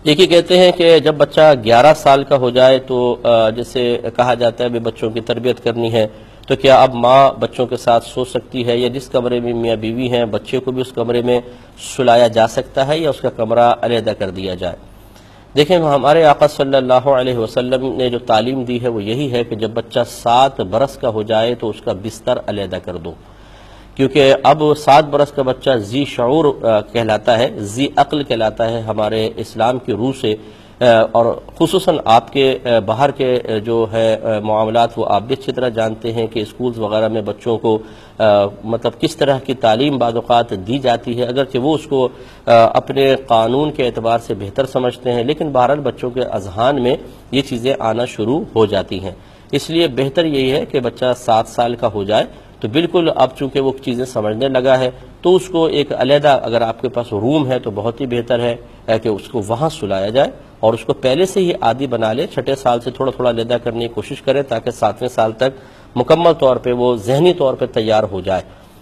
دیکھیے کہتے ہیں کہ جب بچہ 11 سال کا ہو جائے تو جیسے کہا جاتا ہے بھی بچوں کی تربیت کرنی ہے تو کیا اب ماں بچوں کے ساتھ سو سکتی ہے، یا جس کمرے میں میاں بیوی ہیں بچے کو بھی اس کمرے میں سلایا جا سکتا ہے یا اس کا کمرہ علیحدہ کر دیا جائے؟ دیکھیں ہمارے آقا صلی اللہ علیہ وسلم نے جو تعلیم دی ہے وہ یہی ہے کہ جب بچہ 7 برس کا ہو جائے تو اس کا بستر علیحدہ کر دو، کیونکہ اب 7 برس کا بچہ ذی شعور کہلاتا ہے، ذی عقل کہلاتا ہے ہمارے اسلام کی روح سے، اور خصوصاً آپ کے باہر کے جو ہے معاملات وہ آپ بھی اچھی طرح جانتے ہیں کہ اسکولز وغیرہ میں بچوں کو مطلب کس طرح کی تعلیم بعض اوقات دی جاتی ہے، اگرچہ وہ اس کو اپنے قانون کے اعتبار سے بہتر سمجھتے ہیں، لیکن بہرحال بچوں کے اذہان میں یہ چیزیں آنا شروع ہو جاتی ہیں۔ اس لیے بہتر یہی ہے کہ بچہ 7 سال کا ہو جائے تو بالکل اب چونکہ وہ چیزیں سمجھنے لگا ہے تو اس کو ایک علیحدہ اگر آپ کے پاس روم ہے تو بہت ہی بہتر ہے کہ اس کو وہاں سلایا جائے، اور اس کو پہلے سے ہی عادی بنا لے، چھٹے سال سے تھوڑا تھوڑا علیحدہ کرنے کی کوشش کرے تاکہ 7ویں سال تک مکمل طور پہ وہ ذہنی طور پہ تیار ہو جائے۔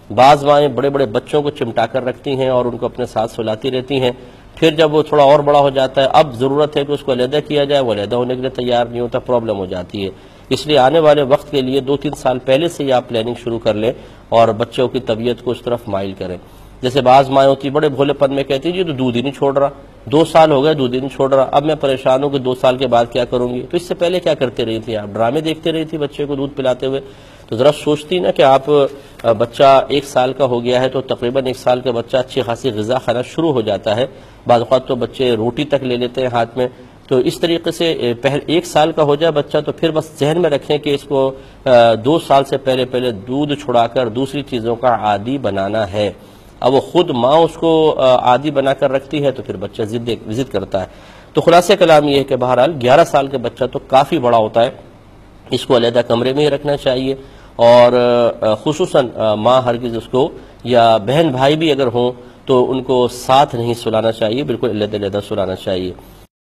بعض مائیں بڑے بڑے بچوں کو چمٹا کر رکھتی ہیں اور ان کو اپنے ساتھ سلاتی رہتی ہیں، پھر جب وہ تھوڑا اور بڑا ہو جاتا ہے اب ضرورت ہے کہ اس کو علیحدہ کیا جائے، وہ علیحدہ ہونے کے لیے تیار نہیں ہوتا، پرابلم ہو جاتی ہے۔ اس لیے آنے والے وقت کے لیے 2-3 سال پہلے سے ہی آپ پلاننگ شروع کر لیں اور بچوں کی طبیعت کو اس طرف مائل کریں۔ جیسے بعض مائیں ہوتی بڑے بھولے پن میں کہتی جی تو دودھ ہی نہیں چھوڑ رہا، 2 سال ہو گئے دودھ ہی نہیں چھوڑ رہا، اب میں پریشان ہوں کہ 2 سال کے بعد کیا کروں گی۔ تو اس سے پہلے کیا کرتے رہی تھی آپ؟ ڈرامے دیکھتے رہی تھی بچے کو دودھ پلاتے ہوئے؟ تو ذرا سوچتی نا کہ آپ بچہ 1 سال کا ہو گیا ہے تو تقریباً 1 سال کا بچہ اچھی خاصی غذا کھانا شروع ہو جاتا ہے، بعض اوقات تو بچے روٹی تک لے لیتے ہیں ہاتھ میں۔ تو اس طریقے سے 1 سال کا ہو جائے بچہ تو پھر بس ذہن میں رکھیں کہ اس کو 2 سال سے پہلے دودھ چھڑا کر دوسری چیزوں کا عادی بنانا ہے۔ اب وہ خود ماں اس کو عادی بنا کر رکھتی ہے تو پھر بچہ ضد کرتا ہے۔ تو خلاصہ کلام یہ ہے کہ بہرحال 11 سال کے بچہ تو کافی بڑا ہوتا ہے، اس کو علیحدہ کمرے میں ہی رکھنا چاہیے، اور خصوصاً ماں ہرگز اس کو یا بہن بھائی بھی اگر ہوں تو ان کو ساتھ نہیں سلانا چاہیے، بالکل علیحدہ سلانا چاہیے۔